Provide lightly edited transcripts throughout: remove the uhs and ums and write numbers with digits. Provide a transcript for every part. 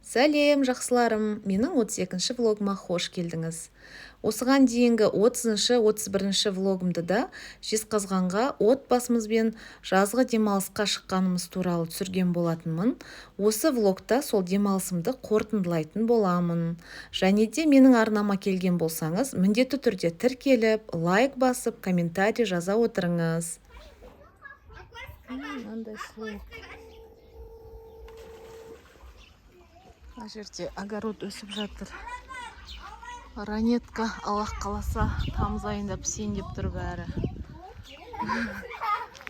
Сәлем, жақсыларым, менің 32-ші влогыма қош келдіңіз. Осыған дейінгі 30-шы, 31-ші влогымды да Жезқазғанға отбасымызбен жазғы демалысқа шыққанымыз туралы түсірген болатынмын. Осы влогта сол демалысымды қорытындылайтын боламын. Және де менің арнама келген болсаңыз, міндетті түрде тіркеліп, лайк басып, комментарий жаза отырыңыз. Мына жерде огород өсіп жатыр. Ранетка, Аллах қаласа, тамыз айында пісейін деп тұр бәрі.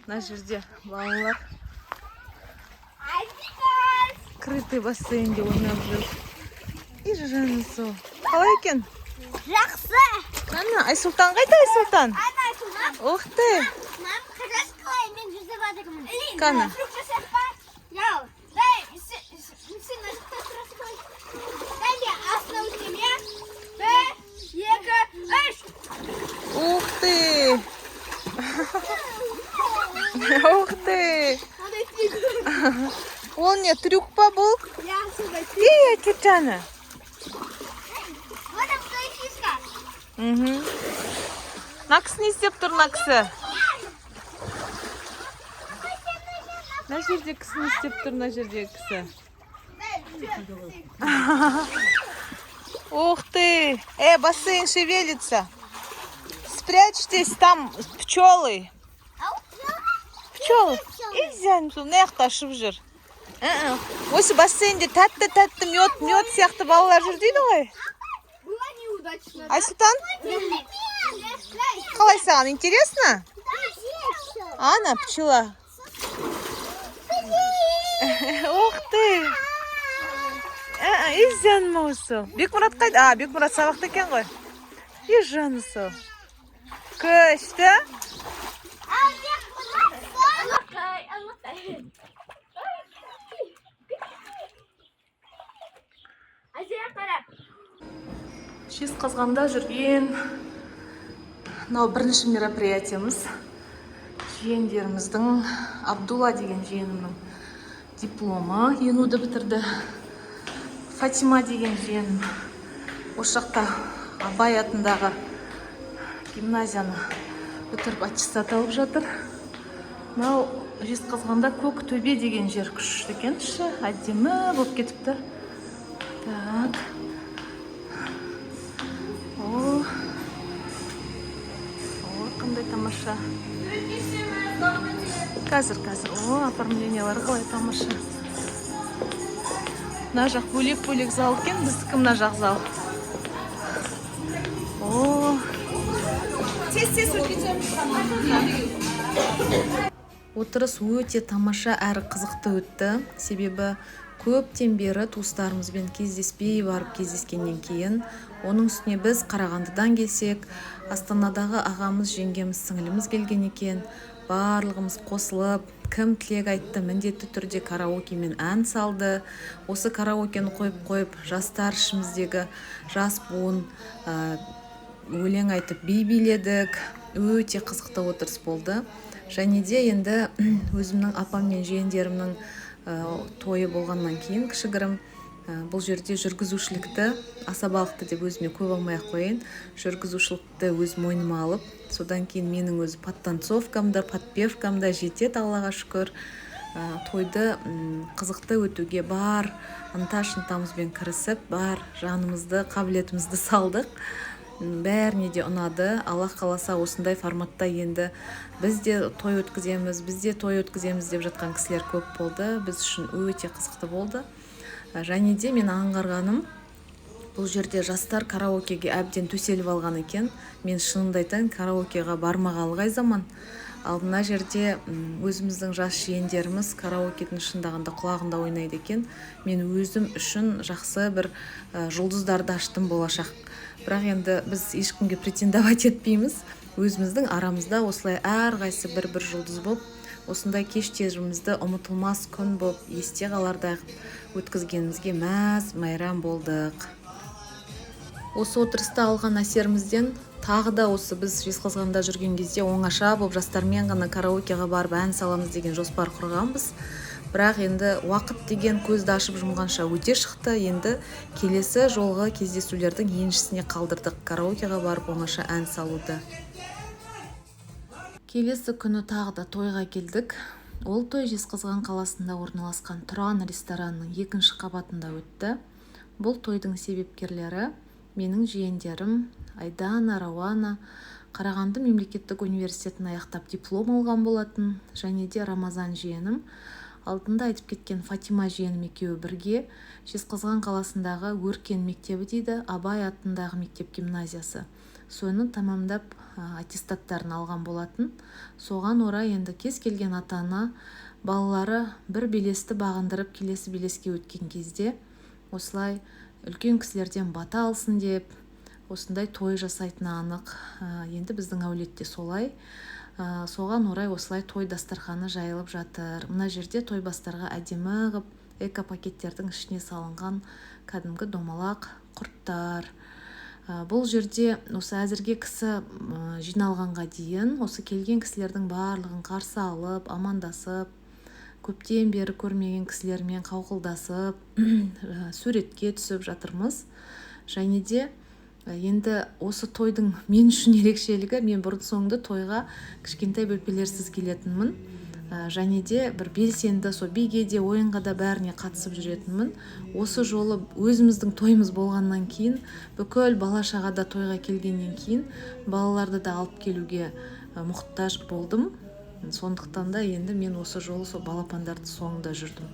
Мына жерде балалар крытый бассейнде ойнап жүр. И жанысы. Қалай екен? Жақсы. Қана, Айсұлтан қайда, Айсұлтан? Ух ты! Мен жүзіп адырмын. Қана. Ух ты! Ух ты! Ол не, трюк па бұл? Ей, чучаны. Наксы не істеп тұр, наксы? На жерде кісі не істеп тұр, на жерде кісі? Ух ты! Бассейн шевелится. Спрячьтесь, там пчелы. Пчелы. Изян, неяқта ашып жүр. Осы бассейнде тәтті мед сияқты балалар жүр дейді ғой. Айсұлтан? Қалай саған, интересно? Ана, пчела. Ух ты! Изян осы. Бекмұрат қайда? Бекмұрат сабақты екен ғой. Ежанысы. Күшті? Жезқазғанда жүрген бірінші мероприятиеміз. Жиендеріміздің Абдулла деген жиенімнің дипломы, ЕНУ-ды бітірді. Фатима деген жиенім осы жақта Абай атындағы гимназияны бітіріп аттестат алып жатыр. Мынау Жезқазғанда Көктөбе деген жер күшті екен, әдемі болып кетіпті. Так. О, қандай тамаша. Қазір. О, оформлениялары қалай тамаша. Мына жақ бөлек зал екен, біздікі мына жақ зал. О. Отырыс өте тамаша әрі қызықты өтті. Себебі көптен бері туыстарымызбен кездеспей барып кездескеннен кейін, оның үстіне біз Қарағандыдан келсек, Астанадағы ағамыз, жеңгеміз, сіңіліміз келген екен. Барлығымыз қосылып, кім тілек айтты, міндетті түрде караокемен ән салды. Осы караокені қойып, жастар ішіміздегі жас буын өлең айтып би биледік. Өте қызықты отырыс болды. Және де енді өзімнің апам мен жиендерімнің тойы болғаннан кейін кішігірім бұл жерде жүргізушілікті, асабалықты деп өзіме көп алмай-ақ қояйын. Жүргізушілікті өз мойныма алып, содан кейін менің өз подтанцовкамда, подпевкамда жетеді, Аллаға шүкір. Тойды қызықты өтуге бар ынта-шынтамызбен кірісіп, бар жанымызды, қабілетімізді салдық. Бәріне де ұнады. Аллах қаласа осындай форматта енді біз де той өткіземіз деп жатқан кісілер көп болды. Біз үшін өте қызықты болды. Және де мен аңғарғаным, бұл жерде жастар караокеге әбден төселіп алған екен. Мен шынымды айтайын, караокеға бармағалы қай заман. Ал мына жерде өзіміздің жас жиендеріміз караокедің шындағында құлағында ойнайды екен. Мен өзім үшін жақсы бір жұлдыздарды аштым болашақ. Бірақ енді біз ешкімге претендовать етпейміз. Өзіміздің арамызда осылай әрқайсы бір жұлдыз болып, осындай кештерімізді ұмытылмас күн болып, есте қалардай өткізгенімізге мәз-майрам болдық. Осы отырыста алған әсерімізден тағы да осы біз Жезқазғанда жүрген кезде оңаша болып жастармен ғана караокеға барып ән саламыз деген жоспар құрғанбыз. бірақ енді уақыт деген көзді ашып жұмғанша өте шықты. Енді келесі жолғы кездесулердің еншісіне қалдырдық, караокеға барып оңаша ән салуды. Келесі күні тағы да тойға келдік. Ол той Жезқазған қаласында орналасқан Тұран ресторанының 2-ші қабатында өтті. Бұл тойдың себепкерлері менің жиендерім Айдана, Рауана Қарағанды мемлекеттік университетін аяқтап диплом алған болатын, және де Рамазан жиенім, алдында айтып кеткен Фатима жиенім екеуі бірге Жезқазған қаласындағы Өркен мектебі дейді, Абай атындағы мектеп гимназиясы. Соны тамамдап аттестаттарын алған болатын. Соған орай енді кез келген ата-ана балалары бір белесті бағындырып келесі белеске өткен кезде осылай үлкен кісілерден бата алсын деп осындай той жасайтыны анық. Енді біздің әулетте солай. Соған орай осылай той дастарханы жайылып жатыр. Мына жерде той бастарға әдемі ғып эко-пакеттердің ішіне салынған кәдімгі домалақ құрттар. Бұл жерде осы әзірге кісі жиналғанға дейін осы келген кісілердің барлығын қарсы алып, амандасып, көптен бері көрмеген кісілермен қауқылдасып, суретке түсіп жатырмыз. Және де енді осы тойдың мен үшін ерекшелігі, мен бұрын соңды тойға кішкентай бөпелерсіз келетінмін. Және де бір белсенді, со биге де ойынға да бәріне қатысып жүретінмін. Осы жолы өзіміздің тойымыз болғаннан кейін, бүкіл бала-шағада тойға келгеннен кейін балаларды да алып келуге мұқтаж болдым. Сондықтан да енді мен осы жолы со балапандарды соңында жүрдім.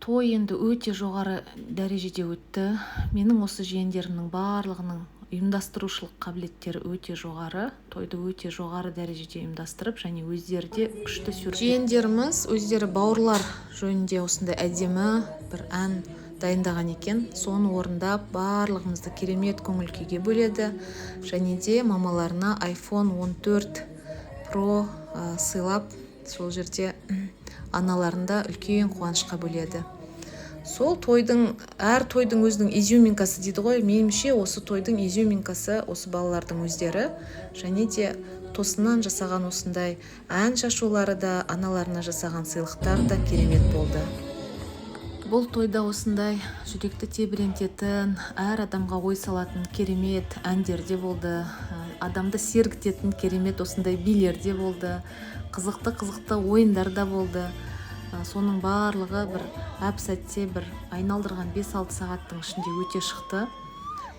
Той енді өте жоғары дәрежеде өтті. Менің осы жиендерімнің барлығының ұйымдастырушылық қабілеттері өте жоғары. Тойды өте жоғары дәрежеде ұйымдастырып, және өздері де күшті сюрприз. Жиендеріміз өздері бауырлар жөнінде осындай әдемі бір ән дайындаған екен. Соны орындап, барлығымызды керемет көңіл күйге бөледі. Және де мамаларына iPhone 14 Pro сыйлап, сол жерде аналарында үлкен қуанышқа бөледі. Сол тойдың, әр тойдың өзінің изюминкасы дейді ғой. Меніңше осы тойдың изюминкасы осы балалардың өздері. Және де тосыннан жасаған осындай ән шашулары да, аналарына жасаған сыйлықтар да керемет болды. Бұл тойда осындай жүректі тебірентетін, әр адамға ой салатын керемет әндер де болды. Адамды сергітетін керемет осындай билер де болды. Қызықты ойындар да болды. Соның барлығы бір әп-сәтте бір айналдырған 5-6 сағаттың ішінде өте шықты.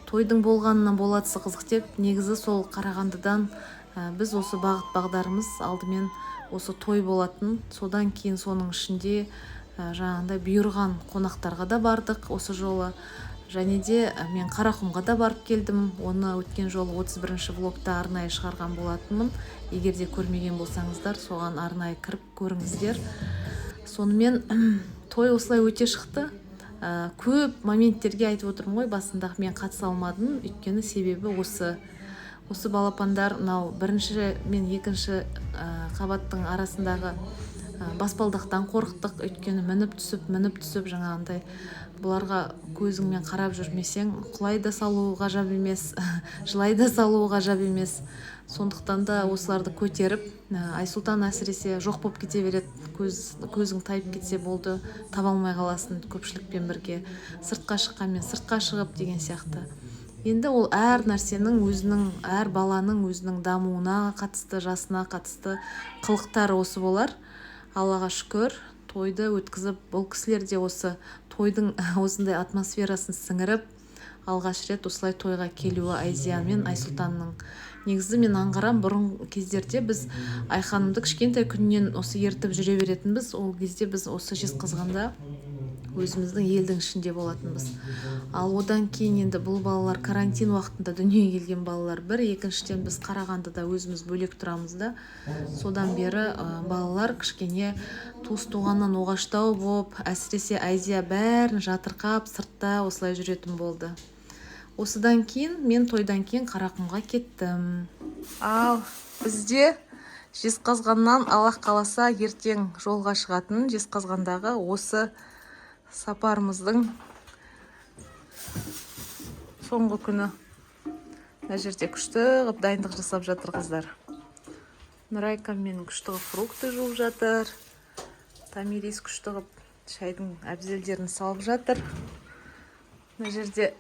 Тойдың болғанынан болатысы қызық деп, негізі сол Қарағандыдан біз осы бағыт-бағдарымыз алдымен осы той болатын. Содан кейін соның ішінде жаңағындай бұйырған қонақтарға да бардық осы жолы. Және де мен Қарақұмға да барып келдім. Оны өткен жолы 31-ші влогта арнайы шығарған болатынмын. Егер де көрмеген болсаңыздар, соған арнайы кіріп көріңіздер. Сонымен той осылай өте шықты. Көп моменттерге айтып отырмын ғой, басындағы мен қатыса алмадым. Өйткені себебі осы балапандар мынау 1-ші мен 2-ші қабаттың арасындағы баспалдақтан қорықтық. Өйткені мініп түсіп жаңағындай бұларға көзіңмен қарап жүрмесең, құлай да салу ғажап емес, жылай да салу ғажап емес. Сондықтан да осыларды көтеріп, Айсұлтан әсіресе жоқ болып кете береді. Көзің тайып кетсе болды, таба алмай қаласын көпшілікпен бірге. Сыртқа шыққанмен сыртқа шығып деген сияқты. Енді ол әр нәрсенің өзінің, әр баланың өзінің дамуына қатысты, жасына қатысты қылықтары осы болар. Аллаға шүкір, тойды өткізіп, бұл кісілер де осы тойдың осындай атмосферасын сіңіріп, алғаш рет осылай тойға келуі Айзия мен Айсұлтанның. Негізі мен аңғарам, бұрын кездерде біз Айханымды кішкентай күннен осы ертіп жүре беретінбіз. Ол кезде біз осы Жезқазғанда өзіміздің елдің ішінде болатынбыз. Ал одан кейін енді бұл балалар карантин уақытында дүниеге келген балалар. Екіншіден біз Қарағандыда өзіміз бөлек тұрамыз да. Содан бері балалар кішкене туыс-туғаннан оғаштау болып, әсіресе Айзия бәрін жатырқап, сыртта осылай жүретін болды. Осыдан кейін мен тойдан кейін Қарақұмға кеттім. Ал бізде Жезқазғаннан Аллах қаласа ертең жолға шығатын Жезқазғандағы осы сапарымыздың соңғы күні. Мына жерде күшті ғып дайындық жасап жатыр қыздар. Нұрайка менің күшті ғып фрукты жуып жатыр. Томирис күшті қылып шайдың әбзелдерін салып жатыр. Мына жерде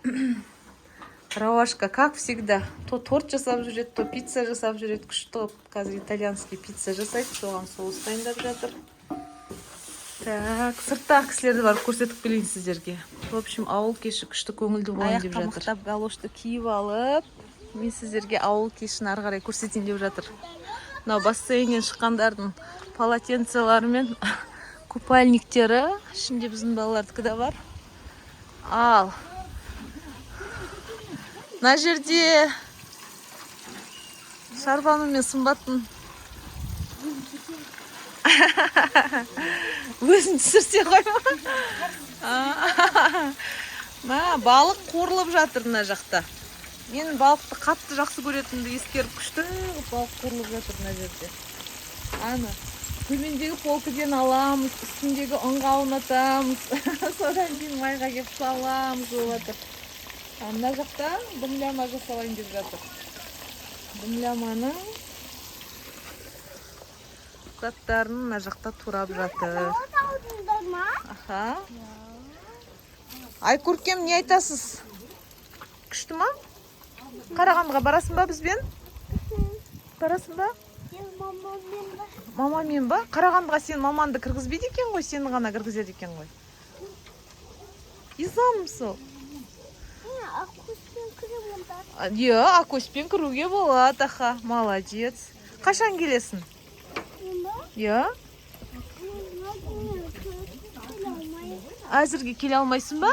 Равашка, как всегда, то торт жасап жүреді, то пицца жасап жүреді. Күшті қылып қазір итальянский пицца жасайды, соған соус дайындап жатыр. Так, сырттағы кісілерді барып көрсетіп келейін сіздерге. В общем, ауыл кеші күшті көңілді болайын деп жатыр. Аяққа мықтап галошты киіп алып, мен сіздерге ауыл кешін ары қарай көрсетейін деп жатыр. Мынау бассейннен шыққандардың полотенцелары мен купальниктері. Ішінде біздің балалардікі де бар. Ал мына жерде Шарбану мен Сымбаттың өзін түсірсе қойма. Балық қорылып жатыр мына жақта. Мен балықты қатты жақсы көретінді ескеріп күшті балық қорылып жатыр мына жерде. Ана төмендегі полкіден аламыз, үстіндегі ұнға аунатамыз. Содан кейін майға кеп саламыз болып жатыр. Мына жақта дымляма жасалайын деп жатыр. Дымляманың заттарын мына жақта турап жатыр. Аха. Ай көркем, не айтасыз? Күшті ма? Қарағандыға барасың ба бізбен? Барасың ба? Мамамен ба? Қарағандыға сен маманды кіргізбейді екен ғой, сені ғана кіргізеді екен ғой. Изам сол. Акөспен кіруге болады, аха. Молодец. Қашан келесің? Әзірге келе алмайсың ба?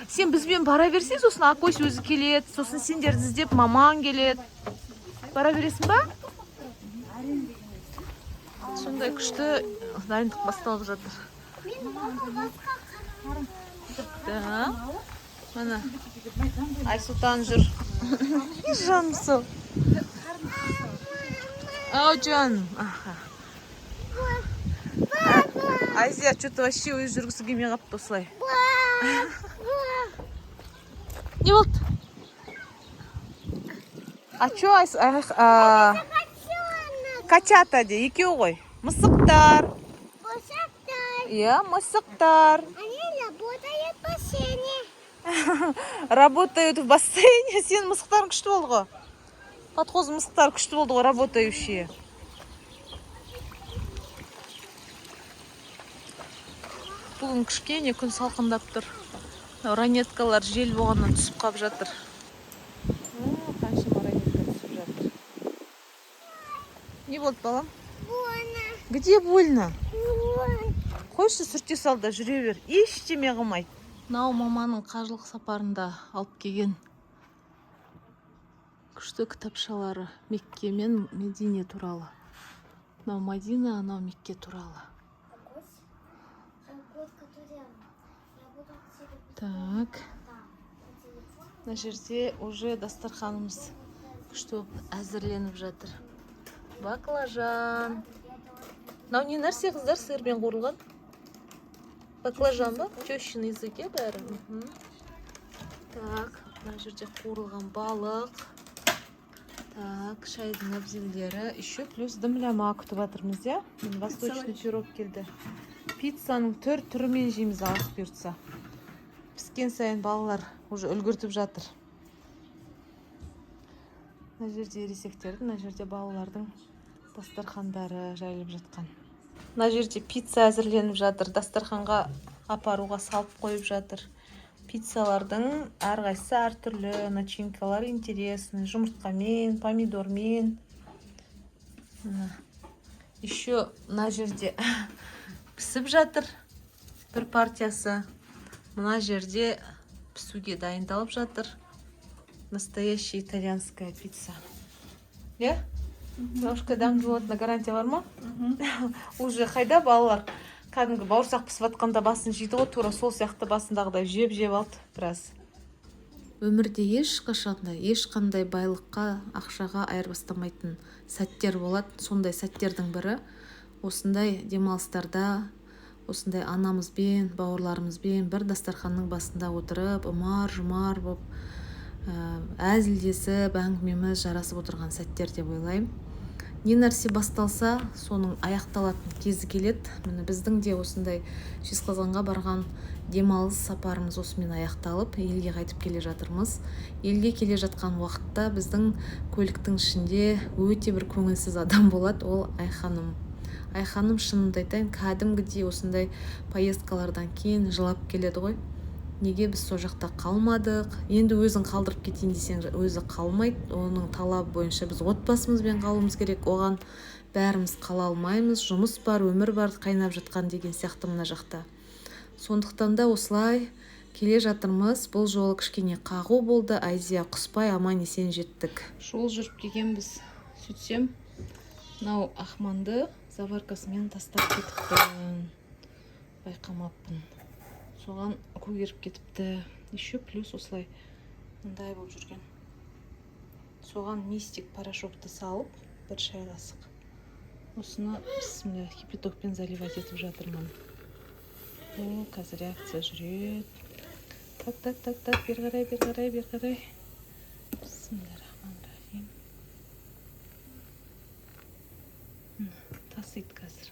Сен бізбен бара берсең, сосын Акөс өзі келеді, сосын сендерді іздеп мамаң келеді. Бара бересің ба? Сондай күшті дайындық басталып жатыр. Мана Айсұлтан жүр. Жаным сол. Ау жаным. Айзия что-то вообще өз жүргісі келмей қапты осылай. Не болды? Чо качата де, екеу ғой. Мысықтар. Мысықтар. Работают в бассейне. Сен мысықтарың күшті болды ғой. Подхоз мысықтар күшті болды ғой, работающие. Бүгін кішкене күн салқындап тұр. Ранеткалар жел болғаннан түсіп қап жатыр. Қаншама ранетка түсіп жатыр. Не болды, балам? Больно. Где больно? Қойшы сүрте салда жүре бер. Ештеме қылмайды. Мынау маманың қажылық сапарында алып келген күшті кітапшалары Мекке мен Медине туралы. Мынау Мадина, анау Мекке туралы. Так. Мына жерде уже дастарханымыз күшті әзірленіп жатыр. Баклажан. Мынау не нәрсе қыздар, сиырмен қуырылған? Баклажан ба? Тещин языке бәрі. Так, мына жерде қуырылған балық. Так, шайдың әбзелдері. Еще плюс дымляма күтіп жатырмыз, я? Восточный пирог келді. Пиццаның түрімен жейміз, алып бұйыртса. Піскен сайын балалар уже үлгіртіп жатыр. Мына жерде ересектердің, мына жерде балалардың дастархандары жайылып жатқан. Мына жерде пицца әзірленіп жатыр. Дастарханға апаруға салып қойып жатыр. Пиццалардың әрқайсысы әртүрлі, начинкалар интересный. Жұмыртқамен, помидормен. Еще мына жерде пісіп жатыр бір партиясы. Мына жерде пісуге дайындалып жатыр. Настоящая итальянская пицца. Я? Бабушка, дәмді болатына гарантия бар ма? Уже қайда балалар? Кәдімгі бауырсақ пісіп жатқанда басын жейді ғой, тура сол сияқты басындағыдай жеп алды біраз. Өмірде ешқандай байлыққа, ақшаға айырбастамайтын сәттер болады. Сондай сәттердің бірі осындай демалыстарда, осындай анамызбен, бауырларымызбен бір дастарханның басында отырып, ұмар-жұмар болып әзілдесіп, әңгімеміз жарасып отырған сәттер деп ойлаймын. не нәрсе басталса соның аяқталатын кезі келеді. Міне біздің де осындай Жезқазғанға барған демалыс сапарымыз осымен аяқталып, елге қайтып келе жатырмыз. Елге келе жатқан уақытта біздің көліктің ішінде өте бір көңілсіз адам болады, ол Айханым. Айханым, шынымды айтайын, кәдімгідей осындай поездкалардан кейін жылап келеді ғой. Неге біз сол жақта қалмадық? Енді өзің қалдырып кетейін десең, өзі қалмайды. Оның талабы бойынша біз отбасымызбен қалуымыз керек. Оған бәріміз қала алмаймыз. Жұмыс бар, өмір бар, қайнап жатқан деген сияқты мына жақта. Сондықтан да осылай келе жатырмыз. Бұл жолы кішкене қағу болды. Айзия құспай аман есен жеттік. Жол жүріп келгенбіз. Сөйтсем, мынау Ахманды заваркасымен тастап кетіппін. Байқамаппын. Соған көгеріп кетіпті. Еще плюс осылай мындай болып жүрген. Соған мистик порошокты салып, бір шай қасық. Осыны бісміллә кипятокпен заливать етіп жатырмын. О, қазір реакция жүреді. Так, бері қарай. Бісміллә-рахман-рахим. Тасиды қазір.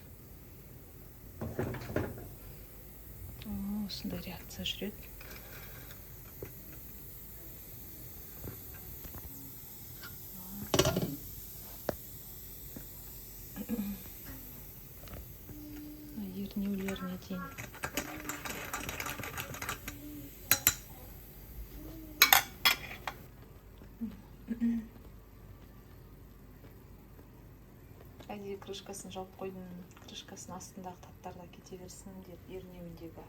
Осындай реакция жүреді. Ернеулеріне дейін. Әдейі крышкасын жауып қойдым. Крышкасын астындағы таптарда кете берсін деп, ернеуіндегі.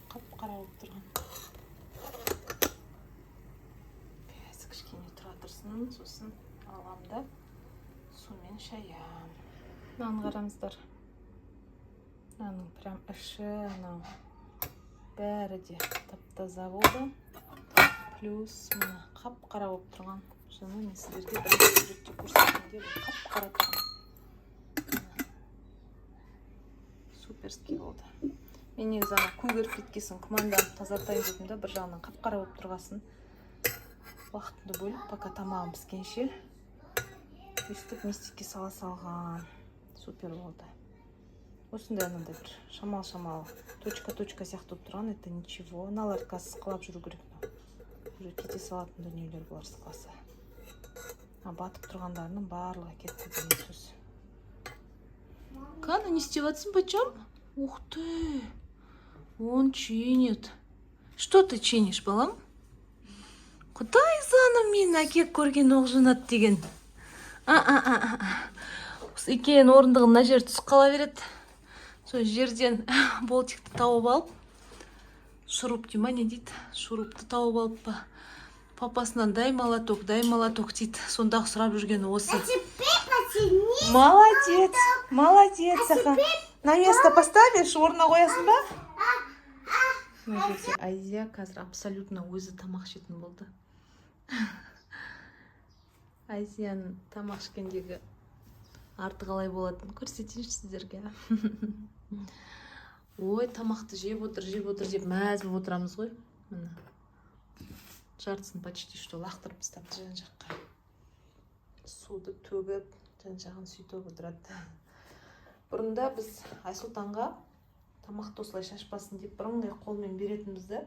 Қап-қара болып тұрған. Пиязы кішкене тұра тұрсын, сосын аламда сумен шаям. Мынаны қараңыздар. Мынаның прям іші, анау бәрі де тап-таза болды. Плюс мына қап-қара болып тұрған. Жаңа мен сіздерге бірінші суретте көрсеткенде қап-қара тұрған. Суперский болды. Мен негізі ана көгеріп кеткесін күмәнданып тазартайын дедім да, бір жағынан қап-қара болып тұрғасын. Уақытымды бөліп, пока тамағым піскенше өстіп мистикке сала салған. Супер болды. Осындай анандай бір шамал-шамал точка-точка сияқты болып тұрған, это ничего. Аналар қазір сықылап жүру керек. Уже кете салатын дүниелер бұлар сықласа. Батып тұрғандарының барлығы кетті деген сөз. Кана, не істеватсың, бачам? Ух ты! Он чинит. Что ты чинишь, балам? Құдай заным мен әкек көрген оғжынат деген. Осы икеяның орындығын мына жер түсіп қала береді. Сол жерден болтикті тауып алып, шуруп дей ма, не дейді? Шурупты тауып алып па. Папасынан дай молоток дейді. Сондағы сұрап жүргені осы. Молодец, Саха. На место поставишь, орнына қоясың ба? Мына жерде Айзия қазір абсолютно өзі тамақ ішетін болды. Айзияның тамақ ішкендегі арты қалай болатын көрсетейінші сіздерге. Ой, тамақты жеп отыр деп мәз болып отырамыз ғой. Міне. Жартысын почти что лақтырып тастапты жан жаққа. Суды төгіп, жан жағын сөйтіп отырады. Бұрында біз Айсұлтанға тамақты осылай шашпасын деп бірыңғай қолмен беретінбіз да.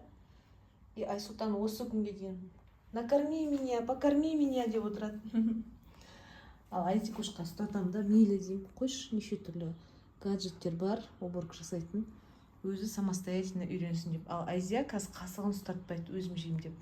И Айсұлтан осы күнге дейін накорми меня, покорми меня деп отырады. Ал Айтикушқа ұстатам да мейлі деймін. Қойш, неше түрлі гаджеттер бар, уборка жасайтын. Өзі самостоятельно үйренсін деп. Ал Айзия қазір қасығын ұстатпайды, өзім жеймін деп.